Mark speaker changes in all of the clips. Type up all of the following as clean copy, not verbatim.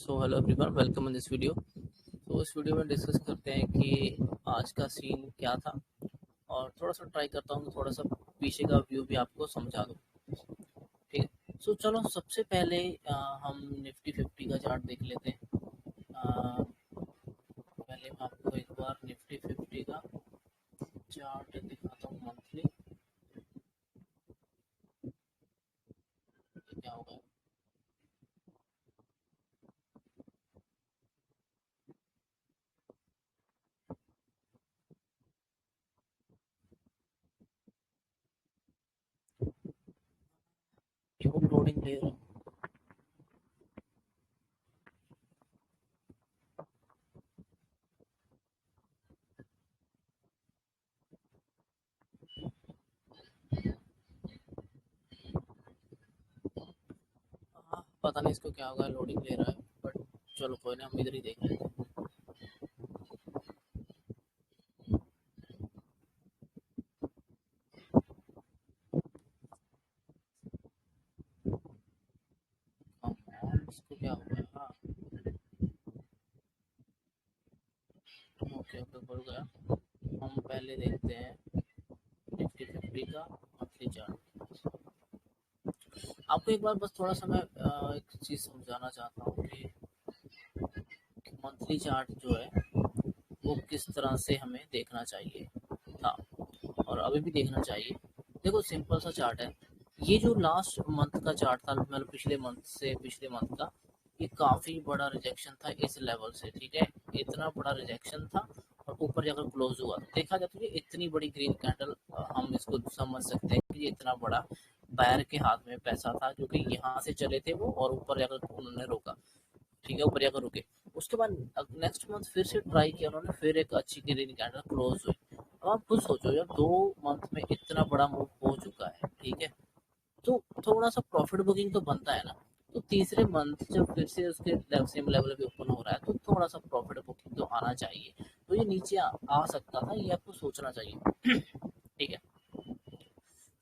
Speaker 1: So hello everyone, welcome in this video. तो इस video में डिस्कस करते हैं कि आज का सीन क्या था, और थोड़ा सा ट्राई करता हूँ कि थोड़ा सा पीछे का व्यू भी आपको समझा दूँ। ठीक है, सो चलो सबसे पहले हम निफ्टी 50 का चार्ट देख लेते हैं। पहले मैं आपको एक बार निफ्टी 50 का चार्ट दिखाता हूँ मंथली। क्या होगा, ये लोडिंग ले रहा हूँ। पता नहीं इसको क्या होगा, लोडिंग ले रहा है, बट चलो कोई ना, हम इधर ही देख लेते हैं। इसको क्या हो गया? हाँ, ओके ओके, खुल गया। हम पहले देखते हैं निफ्टी 50 का मंथली चार्ट। आपको एक बार बस थोड़ा सा मैं एक चीज़ समझाना चाहता हूँ कि मंथली चार्ट जो है वो किस तरह से हमें देखना चाहिए था, और अभी भी देखना चाहिए। देखो, सिंपल सा चार्ट है। ये जो लास्ट मंथ का चार्ट था, मतलब पिछले मंथ से पिछले मंथ का, ये काफ़ी बड़ा रिजेक्शन था इस लेवल से। ठीक है, इतना बड़ा रिजेक्शन था और ऊपर जाकर क्लोज हुआ। तो देखा जाए तो ये इतनी बड़ी ग्रीन कैंडल, हम इसको समझ सकते हैं कि ये इतना बड़ा बायर के हाथ में पैसा था, जो कि यहाँ से चले थे वो और ऊपर जाकर उन्होंने रोका। ठीक है, ऊपर जाकर रुके। उसके बाद नेक्स्ट मंथ फिर से ट्राई किया उन्होंने, फिर एक अच्छी ग्रीन कैंडल क्लोज हुई। अब आप खुद सोचो, जब 2 मंथ में इतना बड़ा मूव हो चुका है, ठीक है, तो थोड़ा सा प्रॉफिट बुकिंग तो बनता है ना। तो तीसरे मंथ जब फिर से उसके सेम लेवल पे ओपन हो रहा है, तो थोड़ा सा प्रॉफिट बुकिंग तो आना चाहिए। तो ये नीचे आ सकता था, ये आपको सोचना चाहिए। ठीक है,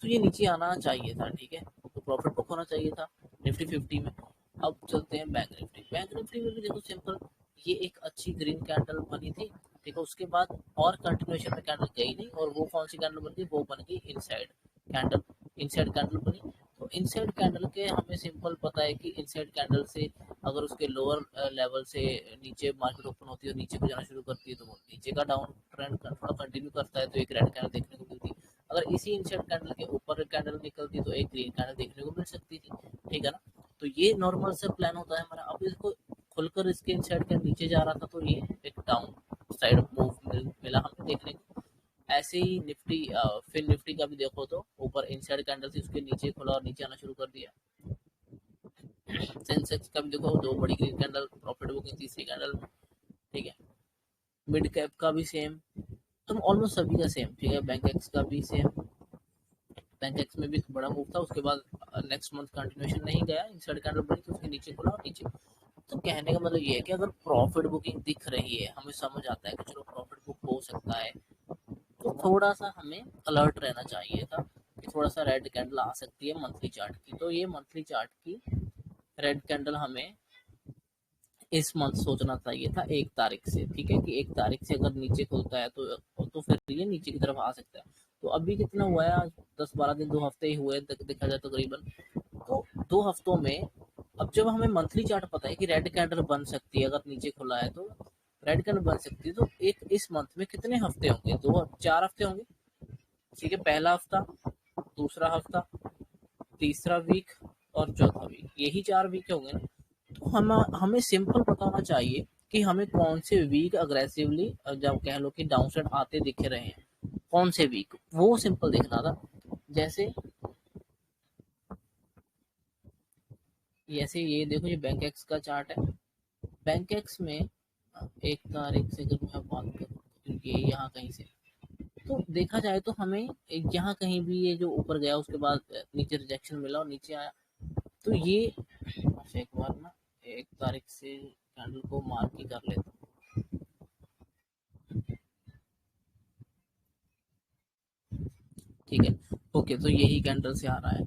Speaker 1: तो ये नीचे आना चाहिए था। ठीक है, तो प्रॉफिट बुक होना चाहिए था निफ्टी 50 में। अब चलते हैं बैंक निफ्टी। बैंक निफ्टी में भी देखो, सिंपल, ये एक अच्छी ग्रीन कैंडल बनी थी। ठीक है, उसके बाद और कंटिन्यूएशन में कैंडल गई नहीं, और वो कौन सी कैंडल बन गई, वो बन गई इनसाइड कैंडल। इनसाइड कैंडल बनी। तो इनसाइड कैंडल के हमें सिंपल पता है कि इनसाइड कैंडल से अगर उसके लोअर लेवल से नीचे मार्केट ओपन होती है और नीचे को जाना शुरू करती है, तो वो नीचे का डाउन ट्रेंड थोड़ा कंटिन्यू करता है, तो एक रेड कैंडल देखने को मिलती है। अगर इसी इनसाइड कैंडल के ऊपर कैंडल निकलती तो एक ग्रीन कैंडल देखने को मिल सकती थी। ठीक है ना। तो ये नॉर्मल से प्लान होता है हमारा। अब इसको खुलकर इसके इनसाइड के नीचे जा रहा था, तो ये एक डाउन साइड मूव मिला हमें देखने को। ऐसे ही निफ्टी, फिर निफ्टी का भी देखो तो ऊपर इनसाइड कैंडल थी, उसके नीचे खुला और नीचे आना शुरू कर दिया। सेंसेक्स का भी देखो, 2 बड़ी ग्रीन कैंडल, प्रॉफिट बुकिंग तीसरी कैंडल में। ठीक है, मिड कैप का भी सेम, तो ऑलमोस्ट सभी का सेम। ठीक है, बैंक एक्स का भी सेम। बैंक एक्स में भी बड़ा मूव था, उसके बाद नेक्स्ट मंथ कंटिन्यूएशन नहीं गया, इंसर्ट कैंडल बनी तो उसके नीचे खुला और नीचे। तो कहने का मतलब ये है कि अगर प्रॉफिट बुकिंग दिख रही है, हमें समझ आता है कि चलो प्रॉफिट बुक हो सकता है, तो थोड़ा सा हमें अलर्ट रहना चाहिए था कि थोड़ा सा रेड कैंडल आ सकती है मंथली चार्ट की। तो ये मंथली चार्ट की रेड कैंडल हमें इस मंथ सोचना चाहिए था 1 तारीख से। ठीक है, कि 1 तारीख से अगर नीचे खुलता है तो फिर ये नीचे की तरफ आ सकता है। तो अभी कितना हुआ है आज, 10-12 दिन, 2 हफ्ते ही हुए देखा जाए तो करीबन। तो 2 हफ्तों में, अब जब हमें मंथली चार्ट पता है कि रेड कैंडल बन सकती है, अगर नीचे खुला है तो रेड कैंडल बन सकती है, तो एक इस मंथ में कितने हफ्ते होंगे, 4 हफ्ते होंगे। ठीक है, पहला हफ्ता, दूसरा हफ्ता, तीसरा वीक और चौथा वीक, यही 4 वीक होंगे ना। तो हमें सिंपल पता होना चाहिए कि हमें कौन से वीक अग्रेसिवली, जब कह लो कि डाउन साइड आते दिख रहे हैं, कौन से वीक, वो सिंपल देखना था। जैसे जैसे ये देखो, ये बैंक एक्स का चार्ट है। बैंक एक्स में 1 तारीख से अगर मैं बात करूँ, क्योंकि ये यहाँ कहीं से, तो देखा जाए तो हमें यहाँ कहीं भी ये जो ऊपर गया, उसके बाद नीचे रिजेक्शन मिला और नीचे आया। तो ये, अच्छा एक बार ना, 1 तारीख से कैंडल को मार्क ही कर लेता हूँ। ठीक है, ओके, तो यही कैंडल से आ रहा है।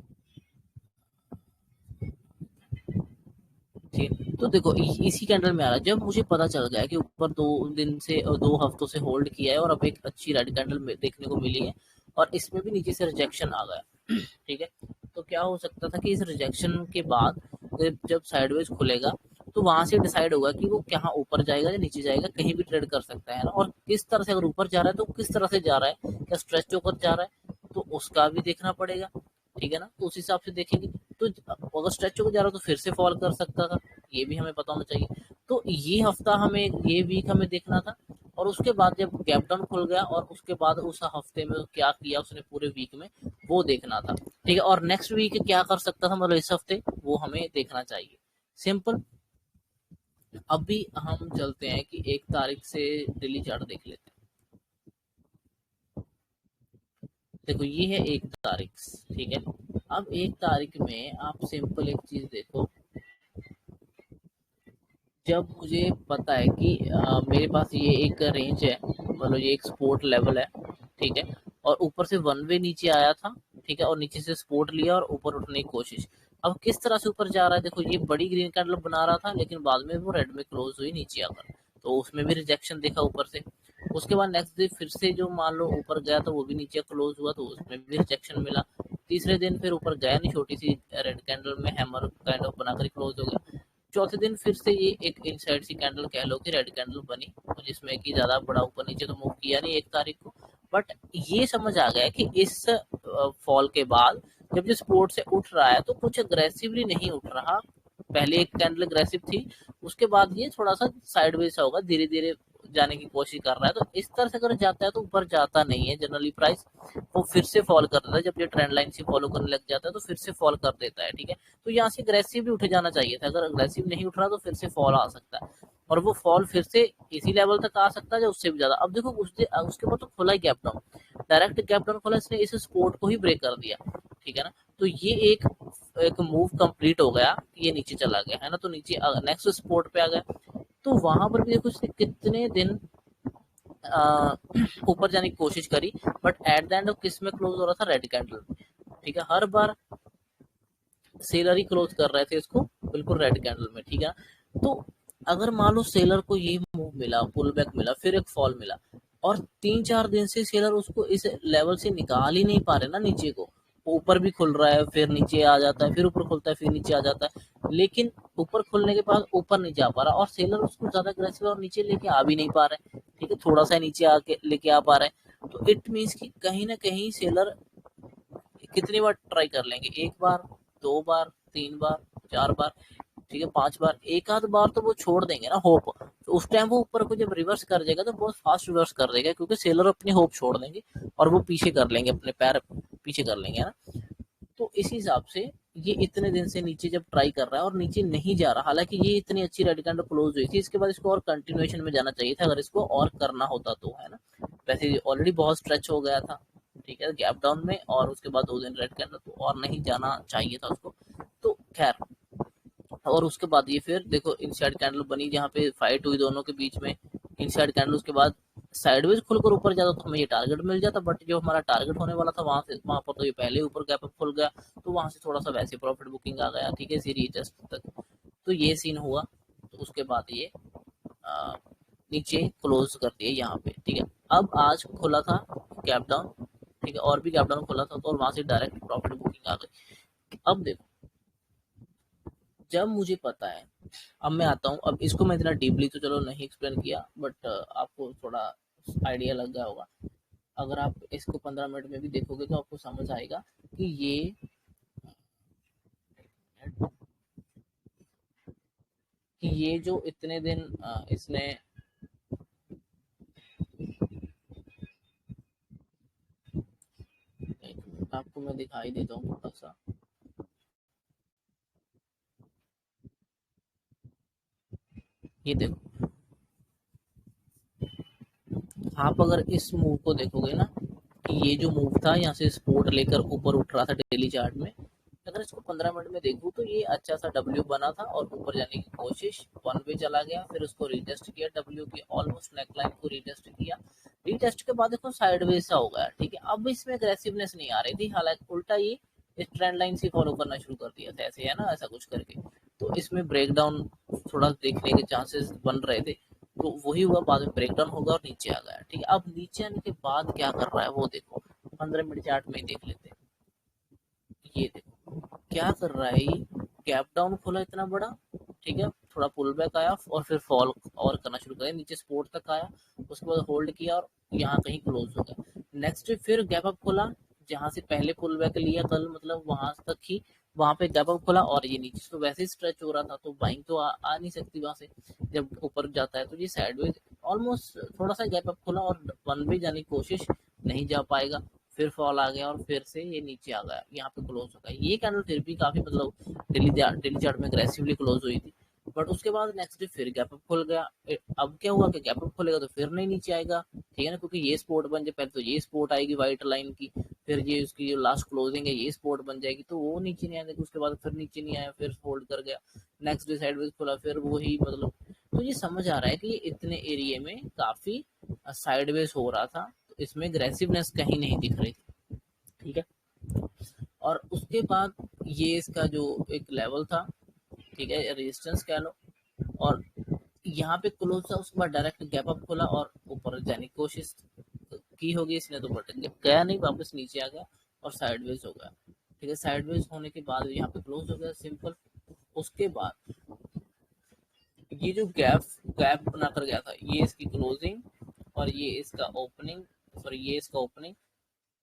Speaker 1: ठीक है, तो देखो इसी कैंडल में आ रहा है। जब मुझे पता चल गया कि ऊपर 2 दिन से 2 हफ्तों से होल्ड किया है और अब एक अच्छी रेड कैंडल देखने को मिली है और इसमें भी नीचे से रिजेक्शन आ गया, ठीक है, तो क्या हो सकता था कि इस रिजेक्शन के बाद जब साइडवेज खुलेगा तो वहां से डिसाइड होगा कि वो कहाँ ऊपर जाएगा या नीचे जाएगा, कहीं भी ट्रेड कर सकता है ना। और किस तरह से, अगर ऊपर जा रहा है तो किस तरह से जा रहा है, क्या स्ट्रेच होकर जा रहा है, तो उसका भी देखना पड़ेगा, ठीक है ना। तो उस हिसाब से देखेंगे, तो अगर स्ट्रेच होकर जा रहा है तो फिर से फॉल कर सकता था, ये भी हमें पता होना चाहिए। तो ये हफ्ता हमें, ये वीक हमें देखना था। और उसके बाद जब गैप डाउन खुल गया और उसके बाद उस हफ्ते में क्या किया उसने पूरे वीक में, वो देखना था, ठीक है। और नेक्स्ट वीक क्या कर सकता था, मतलब इस हफ्ते, वो हमें देखना चाहिए, सिंपल। अभी हम चलते हैं कि 1 तारीख से डेली चार्ट देख लेते हैं। देखो ये है 1 तारीख, ठीक है। अब 1 तारीख में आप सिंपल एक चीज देखो, जब मुझे पता है कि मेरे पास ये एक रेंज है, मतलब ये एक सपोर्ट लेवल है, ठीक है, और ऊपर से वन वे नीचे आया था, ठीक है, और नीचे से सपोर्ट लिया और ऊपर उठने की कोशिश। अब किस तरह से ऊपर जा रहा है, देखो ये बड़ी ग्रीन कैंडल बना रहा था लेकिन बाद में वो रेड में क्लोज हुई नीचे आकर, तो उसमें भी रिजेक्शन देखा ऊपर से। उसके बाद नेक्स्ट डे फिर से जो मान लो ऊपर गया तो वो भी नीचे क्लोज हुआ, तो उसमें भी रिजेक्शन मिला। तीसरे दिन फिर ऊपर गया नहीं, छोटी सी रेड कैंडल में हैमर काइंड ऑफ बनाकर क्लोज हो गया। चौथे दिन फिर से ये एक इनसाइड सी कैंडल कह लो कि रेड कैंडल बनी, जिसमें कि ज्यादा बड़ा ऊपर नीचे तो मूव किया नहीं 1 तारीख को। बट ये समझ आ गया कि इस फॉल के बाद जब ये सपोर्ट से उठ रहा है तो कुछ अग्रेसिवली नहीं उठ रहा। पहले एक कैंडल अग्रेसिव थी, उसके बाद ये थोड़ा सा साइडवेज सा होगा, धीरे धीरे जाने की कोशिश कर रहा है। तो इस तरह से अगर जाता है तो ऊपर जाता नहीं है जनरली प्राइस, वो फिर से फॉल कर देता है। जब ये ट्रेंड लाइन से फॉलो करने लग जाता है तो फिर से फॉल कर देता है, ठीक है। तो यहाँ से अग्रेसिव भी उठ जाना चाहिए था, अगर अग्रेसिव नहीं उठ रहा तो फिर से फॉल आ सकता है, और वो फॉल फिर से इसी लेवल तक आ सकता है या उससे भी ज्यादा। अब देखो उसके बाद तो खुला ही gap down, direct gap down खोला, इसने इस सपोर्ट को ही ब्रेक कर दिया, ठीक है ना। तो ये एक एक मूव कंप्लीट हो गया, ये नीचे चला गया है ना, तो नीचे नेक्स्ट सपोर्ट पे आ गया। तो वहां पर भी देखो इसने कितने दिन ऊपर जाने की कोशिश करी, बट एट द एंड किस में क्लोज हो रहा था, रेड कैंडल, ठीक है। हर बार सेलर ही क्लोज कर रहे थे इसको बिल्कुल रेड कैंडल में, ठीक है। तो अगर मान लो सेलर को ये मूव मिला, पुल बैक मिला, फिर एक फॉल मिला, और 3-4 दिन से सेलर उसको इस लेवल से निकाल ही नहीं पा रहे ना नीचे को, ऊपर भी खुल रहा है फिर नीचे आ जाता है, फिर ऊपर खुलता है फिर नीचे आ जाता है, लेकिन ऊपर खुलने के बाद ऊपर नहीं जा पा रहा, और सेलर उसको ज्यादा अग्रेसिव और नीचे लेके आ भी नहीं पा रहे, ठीक है, थोड़ा सा नीचे आके लेके आ पा रहे हैं। तो इट मीन्स कि कहीं ना कहीं सेलर कितनी बार ट्राई कर लेंगे, 1 बार, 2 बार, 3 बार, 4 बार, ठीक है, 5 बार, एक आध बार तो वो छोड़ देंगे ना होप। तो उस टाइम वो ऊपर को जब रिवर्स कर देगा तो बहुत फास्ट रिवर्स कर देगा, क्योंकि सेलर अपनी होप छोड़ देंगे और वो पीछे कर लेंगे, अपने पैर पीछे कर लेंगे, है ना। तो इस हिसाब से ये इतने दिन से नीचे जब ट्राई कर रहा है और नीचे नहीं जा रहा, हालांकि ये इतनी अच्छी रेड कैंडल क्लोज हुई थी, इसके बाद इसको और कंटिन्यूएशन में जाना चाहिए था, अगर इसको और करना होता तो, है ना। वैसे ऑलरेडी बहुत स्ट्रेच हो गया था, ठीक है, गैप डाउन में, और उसके बाद 2 दिन रेड कैंडल, तो और नहीं जाना चाहिए था उसको। तो खैर, और उसके बाद ये फिर देखो इनसाइड कैंडल बनी जहाँ पे फाइट हुई दोनों के बीच में, इनसाइड कैंडल, उसके बाद साइडवेज खुलकर ऊपर जाता तो हमें ये टारगेट मिल जाता, बट जो हमारा टारगेट होने वाला था वहां पर तो ये पहले ऊपर गैप अप खुल गया, तो वहां से थोड़ा सा वैसे प्रॉफिट बुकिंग आ गया, ठीक है, सीरीज जस्ट तक। तो ये सीन हुआ। तो उसके बाद ये आ, नीचे क्लोज कर दिए यहाँ पे, ठीक है। अब आज खुला था गैप डाउन, ठीक है, और भी गैप डाउन खुला था, तो वहां से डायरेक्ट प्रॉफिट बुकिंग आ गई। अब देखो, जब मुझे पता है, अब मैं आता हूँ, अब इसको मैं इतना डीपली तो चलो नहीं एक्सप्लेन किया, बट आपको थोड़ा आइडिया लग गया होगा। अगर आप इसको 15 मिनट में भी देखोगे तो आपको समझ आएगा कि ये जो इतने दिन इसने, एक मिनट आपको मैं दिखाई देता हूँ थोड़ा सा। ये देखो, आप अगर इस मूव को देखोगे ना, कि ये जो मूव था यहाँ से सपोर्ट लेकर ऊपर उठ रहा था डेली चार्ट में, अगर इसको 15 मिनट में देखूँ तो ये अच्छा सा डब्ल्यू बना था और ऊपर जाने की कोशिश, वन वे चला गया, फिर उसको रीटेस्ट किया, डब्ल्यू की ऑलमोस्ट नेकलाइन को रीटेस्ट किया, रीटेस्ट के बाद देखो साइडवेज सा हो गया, ठीक है। अब इसमें अग्रेसिवनेस नहीं आ रही थी, हालांकि उल्टा ये इस ट्रेंड लाइन से फॉलो करना शुरू कर दिया था, ऐसे है ना, ऐसा कुछ करके। तो इसमें ब्रेकडाउन थोड़ा देखने के चांसेस बन रहे थे, तो वही हुआ, बाद में ब्रेकडाउन होगा और नीचे आ गया। ठीक है, अब नीचे आने के बाद क्या कर रहा है वो देखो, 15 मिनट चार्ट में ही देख लेते हैं। ये देखो क्या कर रहा है, ये गैप डाउन खोला इतना बड़ा, ठीक है, थोड़ा पुल बैक आया और फिर फॉल और करना शुरू किया, नीचे सपोर्ट तक आया, उसके बाद होल्ड किया और यहाँ कहीं क्लोज हो गया। नेक्स्ट फिर गैप अप खोला, जहां से पहले पुल बैक लिया कल, मतलब वहां तक ही, वहां पे गैप अप खोला और ये नीचे तो वैसे ही स्ट्रेच हो रहा था, तो बाइंग तो आ नहीं सकती वहां से, जब ऊपर जाता है तो ये साइडवेज ऑलमोस्ट थोड़ा सा गैप अप खोला और वन वे जाने की कोशिश, नहीं जा पाएगा, फिर फॉल आ गया और फिर से ये नीचे आ गया, यहाँ पे क्लोज हो गया। ये कैंडल फिर भी काफी मतलब डेली चार्ट में अग्रेसिवली क्लोज हुई थी, बट उसके बाद नेक्स्ट डे फिर गैप अप खुल गया। अब क्या हुआ कि गैप अप खुलेगा तो फिर नहीं नीचे आएगा, ठीक है ना, क्योंकि ये स्पोर्ट बन जाए, पहले तो ये स्पोर्ट आएगी व्हाइट लाइन की, फिर ये उसकी जो लास्ट क्लोजिंग है ये स्पोर्ट बन जाएगी, तो वो नीचे नहीं आएगा, उसके बाद फिर नीचे नहीं आया, फिर होल्ड कर गया, नेक्स्ट डे साइडवेज खुला, फिर वही मतलब। तो ये समझ आ रहा है कि ये इतने एरिया में काफी साइडवेज हो रहा था, तो इसमें अग्रेसिवनेस कहीं नहीं दिख रही थी, ठीक है। और उसके बाद ये इसका जो एक लेवल था, ठीक है, रेजिस्टेंस कह लो, और यहाँ पे क्लोज था, उसके बाद डायरेक्ट गैप अप खोला और ऊपर जाने की कोशिश की होगी इसने, तो बट गया नहीं, वापस नीचे आ गया और साइडवेज हो गया, ठीक है। साइडवेज होने के बाद यहाँ पे क्लोज हो गया, सिंपल। उसके बाद ये जो गैप गैप बना कर गया था, ये इसकी क्लोजिंग और ये इसका ओपनिंग, सॉरी ये इसका ओपनिंग,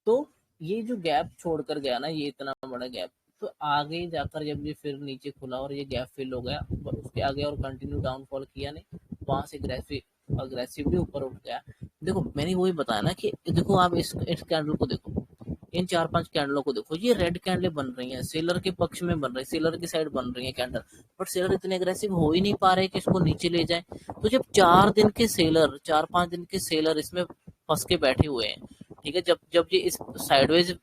Speaker 1: तो ये जो गैप छोड़कर गया ना, ये इतना बड़ा गैप, तो आगे जाकर जब ये फिर नीचे खुला और ये गैप फिल हो गया, उसके आगे और कंटिन्यू डाउनफॉल किया नहीं, वहां से अग्रेसिवली ऊपर उठ गया। देखो मैंने वही बताया ना कि देखो आप इस कैंडल को देखो, इन 4-5 कैंडलों को देखो, ये रेड कैंडलें बन रही हैं, सेलर के पक्ष में बन रही है, सेलर की साइड बन रही है कैंडल, बट सेलर इतने अग्रेसिव हो ही नहीं पा रहे कि इसको नीचे ले जाए। तो जब 4-5 दिन के सेलर इसमें फंस के बैठे हुए हैं, ठीक है, जब जब ये इस साइडवेज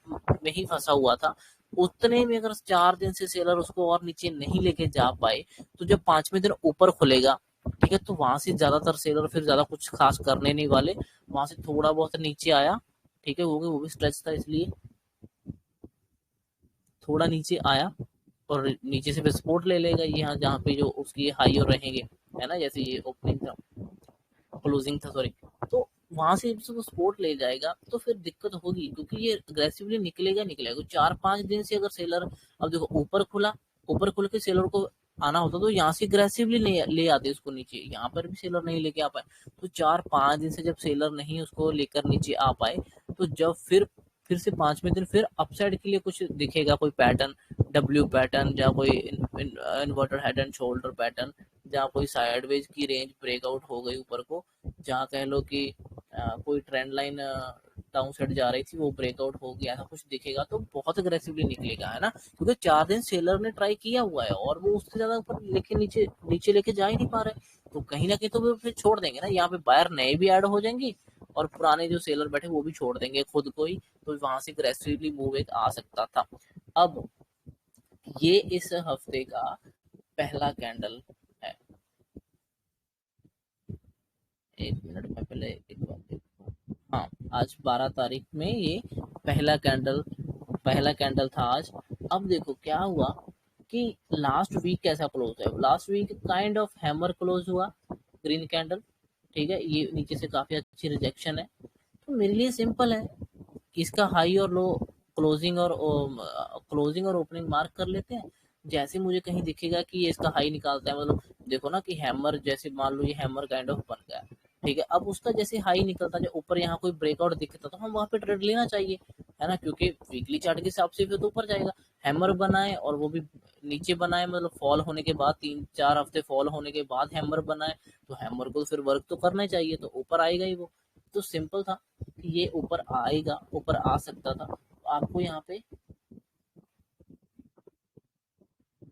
Speaker 1: में ही फंसा हुआ था, उतने में अगर 4 दिन से सेलर उसको और नीचे नहीं लेके जा पाए, तो जब 5वें दिन ऊपर खुलेगा, ठीक है, तो वहां से ज्यादातर सेलर फिर ज्यादा कुछ खास करने नहीं वाले, वहां से थोड़ा बहुत नीचे आया, ठीक है, वो भी स्ट्रेच था, इसलिए थोड़ा नीचे आया और नीचे से फिर सपोर्ट ले लेगा, यहाँ जहाँ पे जो उसकी हाई और रहेंगे, है ना, जैसे ये ओपनिंग था, क्लोजिंग था सॉरी, तो वहां से जब वो सपोर्ट ले जाएगा तो फिर दिक्कत होगी, क्योंकि ये अग्रेसिवली निकलेगा निकलेगा 4-5 दिन से अगर सेलर, अब देखो ऊपर खुला, ऊपर खुल के सेलर को आना होता तो यहाँ से अग्रेसिवली ले आते उसको नीचे, यहाँ पर भी सेलर नहीं लेके आ पाए, तो 4-5 दिन से जब सेलर नहीं उसको लेकर नीचे आ पाए, तो जब फिर से 5वें दिन फिर अपसाइड के लिए कुछ दिखेगा, कोई पैटर्न, डब्ल्यू पैटर्न या कोई inverter head and shoulder pattern, जहाँ कोई साइडवेज की रेंज ब्रेकआउट हो गई ऊपर को, जहाँ कह लो कि कोई ट्रेंड लाइन डाउन साइड जा रही थी वो ब्रेकआउट हो गया, ऐसा कुछ दिखेगा तो बहुत अग्रेसिवली निकलेगा, है ना, क्योंकि 4 दिन सेलर ने ट्राई किया हुआ है और वो उससे ज्यादा ऊपर लेके नीचे नीचे लेके जा ही नहीं पा रहे, तो कहीं ना कहीं तो वो फिर छोड़ देंगे ना, यहाँ पे बायर नए भी ऐड हो जाएंगे और पुराने जो सेलर बैठे वो भी छोड़ देंगे खुद को ही, तो वहां से अग्रेसिवली मूव एक आ सकता था। अब ये इस हफ्ते का पहला कैंडल है, 1 मिनट में पहले एक बार देखो, हाँ, आज 12 तारीख में ये पहला कैंडल था आज। अब देखो क्या हुआ कि लास्ट वीक कैसा क्लोज है, last week kind of hammer close हुआ, ग्रीन कैंडल, ठीक है, ये नीचे से काफी अच्छी रिजेक्शन है, तो मेरे लिए सिंपल है, इसका हाई और लो क्लोजिंग और ओपनिंग मार्क कर लेते हैं, जैसे मुझे कहीं दिखेगा कि ये इसका हाई निकालता है, मतलब देखो ना कि हैमर, जैसे मान लो ये हैमर काइंड ऑफ बन गया, ठीक है, अब उसका जैसे हाई निकलता है ऊपर, यहाँ कोई ब्रेकआउट दिखता तो हम वहां पे ट्रेड लेना चाहिए, है ना, क्योंकि वीकली चार्ट के हिसाब से फिर तो ऊपर जाएगा, हैमर बनाए और वो भी नीचे बनाए, मतलब फॉल होने के बाद 3-4 हफ्ते फॉल होने के बाद हैमर बनाए, तो हैमर को फिर वर्क तो करना ही चाहिए, तो ऊपर आएगा ही वो, तो सिंपल था कि ये ऊपर आएगा, ऊपर आ सकता था, तो आपको यहाँ पे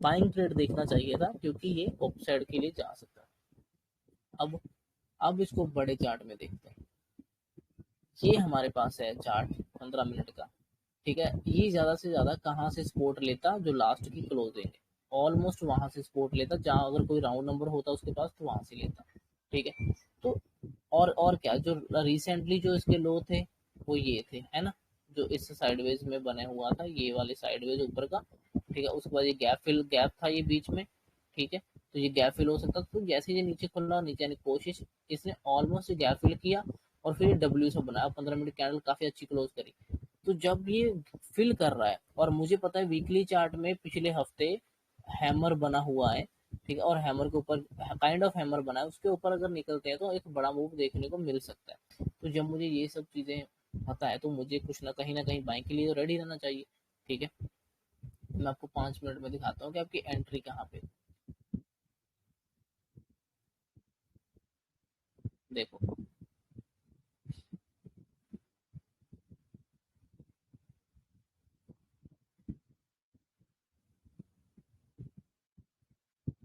Speaker 1: बाइंग ट्रेड देखना चाहिए था, क्योंकि ये अपसाइड के लिए जा सकता है। अब इसको बड़े चार्ट में देखते हैं, ये हमारे पास है चार्ट 15 मिनट का, ठीक है, ये ज्यादा से ज्यादा कहाँ से सपोर्ट लेता, जो लास्ट की क्लोजिंग है ऑलमोस्ट वहां से सपोर्ट लेता, जहां अगर कोई राउंड नंबर होता उसके पास तो वहां से लेता, ठीक है, तो और क्या, जो रिसेंटली जो इसके लो थे वो ये थे, है ना, जो इस साइडवेज में बने हुआ था, ये वाले साइडवेज ऊपर का, ठीक है। उसके बाद ये गैप था ये बीच में, ठीक है। तो ये गैप फिल हो सकता था, तो जैसे ये नीचे खुलना, नीचे आने की कोशिश, इसने ऑलमोस्ट गैप फिल किया और फिर ये डब्ल्यू से बनाया, 15 मिनट कैंडल काफी अच्छी क्लोज करी। तो जब ये फिल कर रहा है, और मुझे पता है वीकली चार्ट में पिछले हफ्ते हैमर बना हुआ है, ठीक है, और हैमर के ऊपर काइंड ऑफ हैमर बना है, उसके ऊपर अगर निकलते हैं तो एक बड़ा मूव देखने को मिल सकता है। तो जब मुझे ये सब चीजें पता है, तो मुझे कुछ ना कहीं बाइंग के लिए तो रेडी रहना चाहिए, ठीक है। मैं आपको 5 मिनट में दिखाता हूँ कि आपकी एंट्री कहाँ पे। देखो,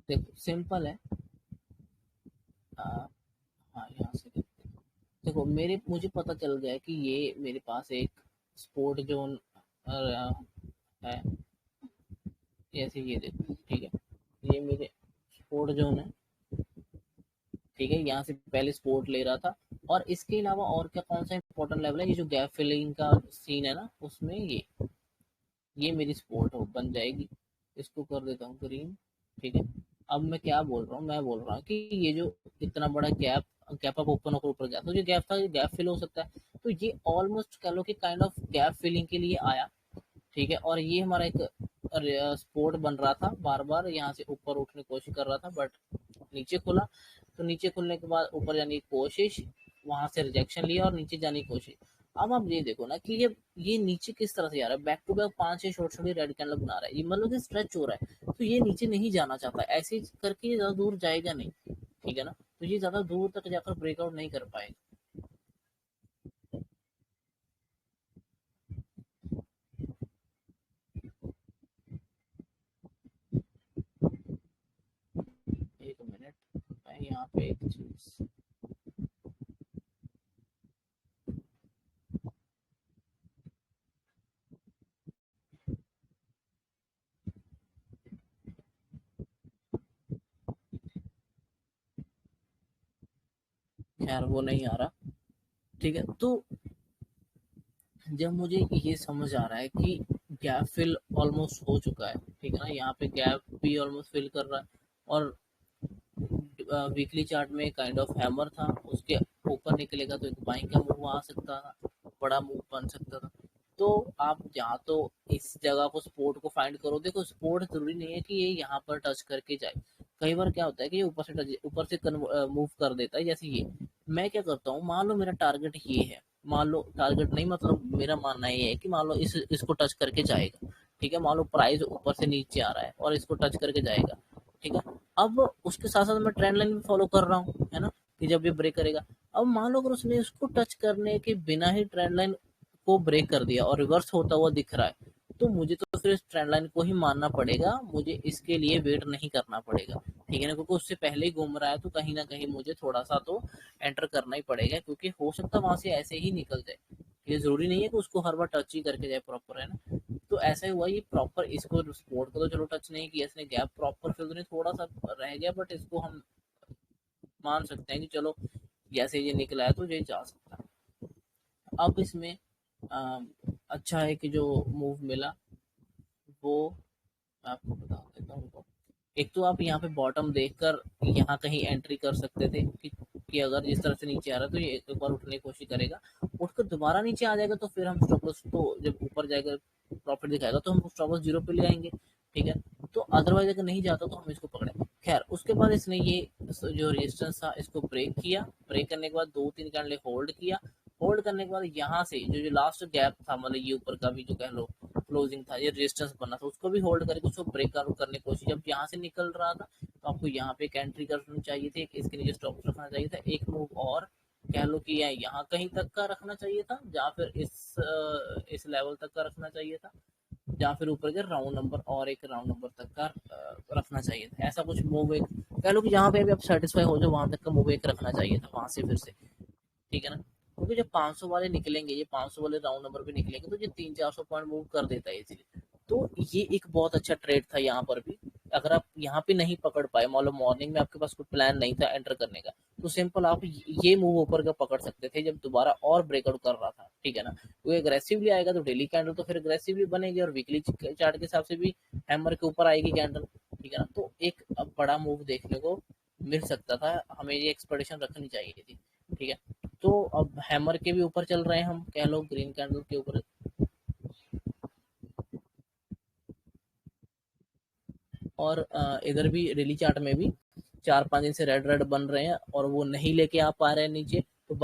Speaker 1: देखो सिंपल है। आ, हाँ, यहाँ से देखो, मेरे मुझे पता चल गया है कि ये मेरे पास एक स्पोर्ट जोन है। जैसे ये देखो, ठीक है, ये मेरे स्पोर्ट जोन है, ठीक है। यहाँ से पहले स्पोर्ट ले रहा था, और इसके अलावा और क्या, कौन सा इंपॉर्टेंट लेवल है, ये जो गैप फिलिंग का सीन है ना, उसमें ये मेरी सपोर्ट हो बन जाएगी। इसको कर देता हूँ ग्रीन, ठीक है। अब मैं क्या बोल रहा हूँ, मैं बोल रहा हूँ कि ये जो इतना बड़ा गैप गैप अप ओपन होकर ऊपर गया, तो जो गैप था, ये गैप फिल हो सकता है। तो ये ऑलमोस्ट कह लो कि काइंड ऑफ गैप फिलिंग के लिए आया, ठीक है। और ये हमारा एक स्पोर्ट बन रहा था, बार बार यहाँ से ऊपर उठने की कोशिश कर रहा था, बट नीचे खुला। तो नीचे खुलने के बाद ऊपर जाने की कोशिश, वहां से रिजेक्शन लिया और नीचे जाने की कोशिश। अब आप ये देखो ना कि ये नीचे किस तरह से आ रहा है, बैक टू बैक 5-6 छोटे छोटे रेड कैंडल बना रहा है, ये मतलब कि स्ट्रेच हो रहा है। तो ये नीचे नहीं जाना चाहता, ऐसे करके ये ज्यादा दूर जाएगा नहीं, ठीक है ना। तो ये ज्यादा दूर तक जाकर ब्रेकआउट नहीं कर पाएगा। एक मिनट, मैं यहाँ पे एक चीज, खैर वो नहीं आ रहा, ठीक है। तो जब मुझे ये समझ आ रहा है कि गैप फिल ऑलमोस्ट हो चुका है, ठीक है ना, यहाँ पे गैप भी ऑलमोस्ट फिल कर रहा है, और वीकली चार्ट में काइंड ऑफ हैमर था, उसके ऊपर निकलेगा तो एक बाइंग का मूव आ सकता था, बड़ा मूव बन सकता था। तो आप या तो इस जगह को, सपोर्ट को फाइंड करो। देखो, सपोर्ट जरूरी नहीं है कि ये यहाँ पर टच करके जाए। कई बार क्या होता है कि ये ऊपर से मूव कर देता है, जैसे ये। मैं क्या करता हूँ, मान लो मेरा टारगेट ये है, मान लो टारगेट नहीं, मतलब मेरा मानना ये है कि मान लो इसको टच करके जाएगा, ठीक है। मान लो प्राइस ऊपर से नीचे आ रहा है और इसको टच करके जाएगा, ठीक है। अब उसके साथ साथ मैं ट्रेंड लाइन भी फॉलो कर रहा हूँ, है ना, कि जब ये ब्रेक करेगा। अब मान लो अगर उसने इसको टच करने के बिना ही ट्रेंड लाइन को ब्रेक कर दिया और रिवर्स होता हुआ दिख रहा है, तो मुझे तो फिर इस ट्रेंड लाइन को ही मानना पड़ेगा, मुझे इसके लिए वेट नहीं करना पड़ेगा, ठीक है ना। क्योंकि उससे पहले ही घूम रहा है, तो कहीं ना कहीं मुझे थोड़ा सा तो एंटर करना ही पड़ेगा, क्योंकि हो सकता है वहां से ऐसे ही निकल जाए। ये जरूरी नहीं है कि उसको हर बार टच ही करके जाए प्रॉपर, है ना। तो ऐसा ही हुआ, ये प्रॉपर इसको स्पोर्ट को तो चलो टच नहीं किया इसने, गैप प्रॉपर फिल नहीं, थोड़ा सा रह गया, बट इसको हम मान सकते हैं कि चलो जैसे ये निकला है तो ये जा सकता है। अब इसमें अच्छा है कि जो मूव मिला वो मैं आपको बता देता हूँ। एक तो आप यहाँ पे बॉटम देखकर यहाँ कहीं एंट्री कर सकते थे कि अगर जिस तरह से नीचे आ रहा है तो ये एक बार उठने की कोशिश करेगा, उठकर दोबारा नीचे आ जाएगा, तो फिर हम स्टॉप लॉस को जब ऊपर जाएगा प्रॉफिट दिखाएगा तो हम स्टॉप लॉस जीरो पे ले आएंगे, ठीक है। तो अदरवाइज अगर नहीं जाता तो हम इसको पकड़े। खैर, उसके बाद इसने ये जो रेजिस्टेंस था इसको ब्रेक किया, ब्रेक करने के बाद 2-3 कैंडल होल्ड किया। होल्ड करने के बाद यहाँ से जो जो लास्ट गैप था, मतलब ये ऊपर का भी जो कह लो क्लोजिंग था, ये रेजिस्टेंस बना था, उसको भी होल्ड करके उसको ब्रेक आउट करने की कोशिश, जब यहाँ से निकल रहा था तो आपको यहाँ पे एक एंट्री करनी चाहिए थी, इसके नीचे स्टॉप रखना चाहिए था, एक मूव और कह लो कि यहाँ कहीं तक का रखना चाहिए था, या फिर इस लेवल तक का रखना चाहिए था, या फिर ऊपर के राउंड नंबर और एक राउंड नंबर तक का रखना चाहिए था। ऐसा कुछ मूव एक कह लो कि जहाँ पे भी आप सेटिस्फाई हो जाओ, वहां तक का मूव एक रखना चाहिए था, वहां से फिर से, ठीक है ना। क्योंकि जब 500 वाले निकलेंगे, ये 500 वाले राउंड नंबर पे निकलेंगे, तो ये 300-400 पॉइंट मूव कर देता है इजीली। तो ये एक बहुत अच्छा ट्रेड था यहाँ पर भी। अगर आप यहाँ पे नहीं पकड़ पाए, मान लो मॉर्निंग में आपके पास कोई प्लान नहीं था एंटर करने का, तो सिंपल आप ये मूव ऊपर का पकड़ सकते थे जब दोबारा और ब्रेकआउट कर रहा था, ठीक है ना। वो एग्रेसिवली आएगा तो डेली कैंडल तो फिर एग्रेसिवली बनेगी, और वीकली चार्ट के हिसाब से भी हैमर के ऊपर आएगी कैंडल, ठीक है ना। तो एक बड़ा मूव देखने को मिल सकता था, हमें ये एक्सपेक्टेशन रखनी चाहिए थी, ठीक है। तो अब हैमर के भी ऊपर चल रहे हैं हम, कह लो ग्रीन कैंडल के ऊपर, और इधर भी डेली चार्ट में भी 4-5 दिन से रेड रेड बन रहे हैं और वो नहीं लेके आ पा रहे हैं नीचे, तो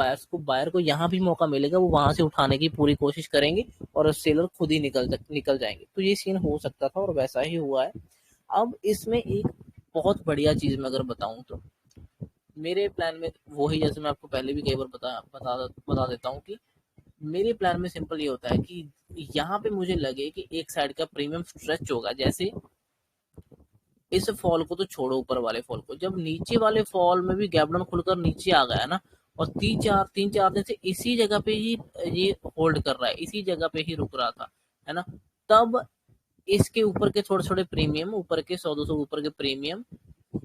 Speaker 1: बायर को यहाँ भी मौका मिलेगा, वो वहां से उठाने की पूरी कोशिश करेंगे और सेलर खुद ही निकल जाएंगे। तो ये सीन हो सकता था और वैसा ही हुआ है। अब इसमें एक बहुत बढ़िया चीज मैं अगर बताऊं तो, मेरे प्लान में वही, जैसे मैं आपको पहले भी कई बार बता देता हूँ कि मेरे प्लान में सिंपल ये होता है कि यहाँ पे मुझे लगे कि एक साइड का प्रीमियम स्ट्रेच होगा। जैसे इस फॉल को तो छोड़ो, ऊपर वाले फॉल को, जब नीचे वाले फॉल में भी गैप डाउन खुलकर नीचे आ गया ना, और तीन चार दिन से इसी जगह पे ही ये होल्ड कर रहा है, इसी जगह पे ही रुक रहा था, है ना। तब इसके ऊपर के थोड़े थोड़े प्रीमियम, ऊपर के 100-200 ऊपर के प्रीमियम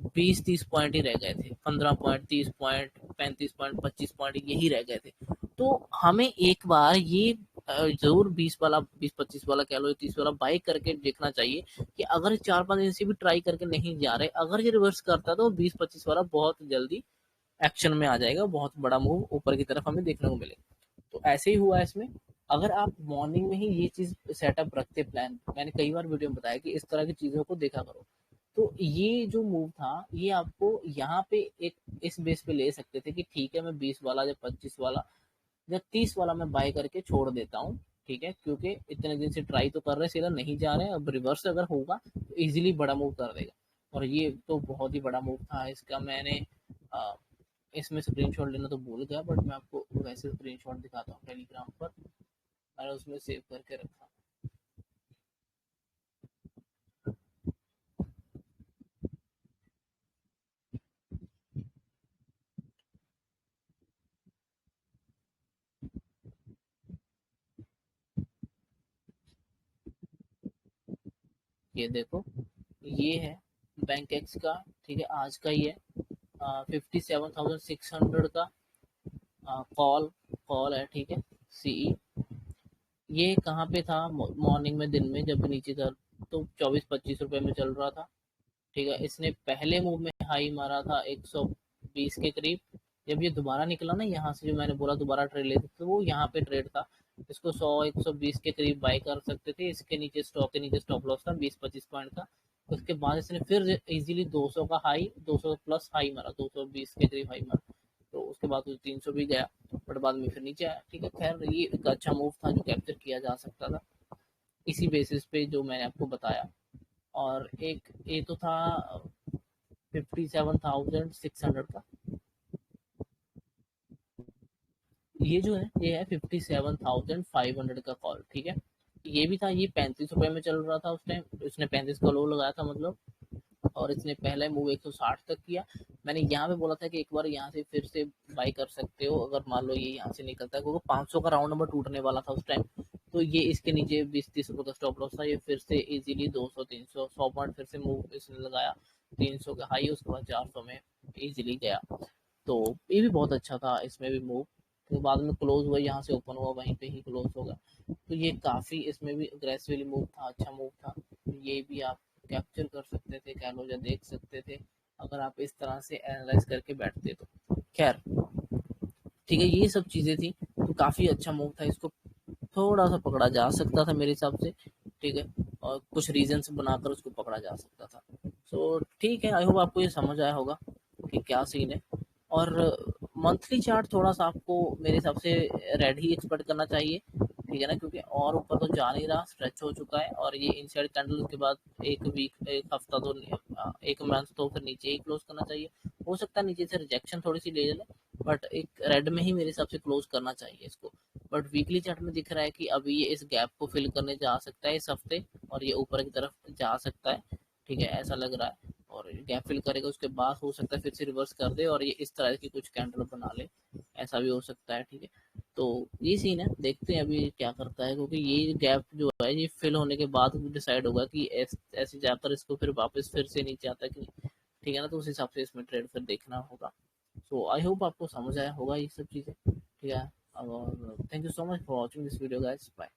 Speaker 1: 20-30 पॉइंट ही रह गए थे, 15 पॉइंट, 30 पॉइंट, 35 पॉइंट, 25 पॉइंट यही रह गए थे। तो हमें एक बार ये जरूर 20 वाला, 20-25 वाला कह लो, 30 वाला बाई करके देखना चाहिए कि अगर 4-5 दिन से भी ट्राई करके नहीं जा रहे, अगर ये रिवर्स करता है तो 20-25 वाला बहुत जल्दी एक्शन में आ जाएगा, बहुत बड़ा मूव ऊपर की तरफ हमें देखने को मिलेगा। तो ऐसे ही हुआ इसमें। अगर आप मॉर्निंग में ही ये चीज सेटअप रखते प्लान, मैंने कई बार वीडियो में बताया कि इस तरह की चीजों को देखा करो, तो ये जो मूव था ये आपको यहाँ पे एक इस बेस पे ले सकते थे कि ठीक है मैं 20 वाला या 25 वाला या 30 वाला मैं बाय करके छोड़ देता हूँ, ठीक है, क्योंकि इतने दिन से ट्राई तो कर रहे, सीधा नहीं जा रहे, अब रिवर्स अगर होगा तो इजीली बड़ा मूव कर देगा। और ये तो बहुत ही बड़ा मूव था इसका। मैंने आ, इसमें स्क्रीनशॉट लेना तो भूल गया, बट मैं आपको वैसे स्क्रीनशॉट दिखाता हूँ टेलीग्राम पर, मैंने उसमें सेव करके रखा। ये देखो, ये है बैंक एक्स का, ठीक है, आज का ही है, 57,600 का कॉल कॉल है, ठीक है, सीई। ये कहाँ पे था मॉर्निंग में, दिन में जब नीचे था तो 24-25 रुपए में चल रहा था, ठीक है। इसने पहले मूव में हाई मारा था 120 के करीब। जब ये दोबारा निकला ना यहाँ से, जो मैंने बोला दोबारा ट्रेड लेते, तो वो यहाँ पे ट्रेड था, इसको 100-120 के करीब बाय कर सकते थे। इसके नीचे स्टॉक के नीचे स्टॉप लॉस था 20-25 पॉइंट का। उसके बाद इसने फिर इजीली 200 का हाई, 200 प्लस हाई मारा, 220 के करीब हाई मारा, तो उसके बाद 300 भी गया, बट बाद में फिर नीचे आया, ठीक है। खैर ये एक अच्छा मूव था जो कैप्चर किया जा सकता था इसी बेसिस पे जो मैंने आपको बताया। और एक ये तो था 57,600 का, ये जो है ये है 57,500 का कॉल, ठीक है। ये भी था, ये 35 रुपए में चल रहा था उस टाइम, इसने 35 का लो लगाया था मतलब, और इसने पहले मूव 160 तक किया। मैंने यहाँ पे बोला था कि एक बार यहाँ से फिर से बाई कर सकते हो अगर मान लो ये यहाँ से निकलता है, क्योंकि 500 का राउंड नंबर टूटने वाला था उस टाइम। तो ये इसके नीचे 20-30 रुपए का स्टॉप लॉस था, ये फिर से इजीली 200-300 100 पॉइंट फिर से मूव इसने लगाया, 300 का हाई, उसके बाद 400 में इजीली गया। तो ये भी बहुत अच्छा था इसमें भी मूव। तो बाद में क्लोज हुआ, यहाँ से ओपन हुआ वहीं पे ही क्लोज होगा। तो ये काफी इसमें भी अग्रेसिवली मूव था, अच्छा मूव था। ये भी आप कैप्चर कर सकते थे, कह लो, या देख सकते थे अगर आप इस तरह से एनालाइज करके बैठते तो। खैर ठीक है, ये सब चीजें थी, तो काफी अच्छा मूव था, इसको थोड़ा सा पकड़ा जा सकता था मेरे हिसाब से, ठीक है, और कुछ रीजंस बनाकर उसको पकड़ा जा सकता था। सो ठीक है, आई होप आपको ये समझ आया होगा कि क्या सीन है। और मंथली चार्ट थोड़ा सा आपको मेरे हिसाब से रेड ही एक्सपेक्ट करना चाहिए, ठीक है ना, क्योंकि और ऊपर तो जा नहीं रहा, स्ट्रेच हो चुका है, और ये इनसाइड कैंडल के बाद एक वीक, एक हफ्ता तो एक मंथ तो फिर नीचे ही क्लोज करना चाहिए। हो सकता है नीचे से रिजेक्शन थोड़ी सी ले ले, बट एक रेड में ही मेरे हिसाब से क्लोज करना चाहिए इसको। बट वीकली चार्ट में दिख रहा है कि अभी ये इस गैप को फिल करने जा सकता है इस हफ्ते, और ये ऊपर की तरफ जा सकता है, ठीक है, ऐसा लग रहा है। और गैप फिल करेगा, उसके बाद हो सकता है फिर से रिवर्स कर दे और ये इस तरह की कुछ कैंडल बना ले, ऐसा भी हो सकता है, ठीक है। तो ये सीन है, देखते हैं अभी क्या करता है, क्योंकि ये गैप जो है ये फिल होने के बाद डिसाइड होगा कि ऐसे जाकर इसको फिर वापस फिर से नीचे आता है कि नहीं। ठीक है ना, तो उस हिसाब से इसमें ट्रेड फिर देखना होगा। सो आई होप आपको समझ आया होगा ये सब चीज़ें। ठीक है, और thank you so much for watching this video guys, bye.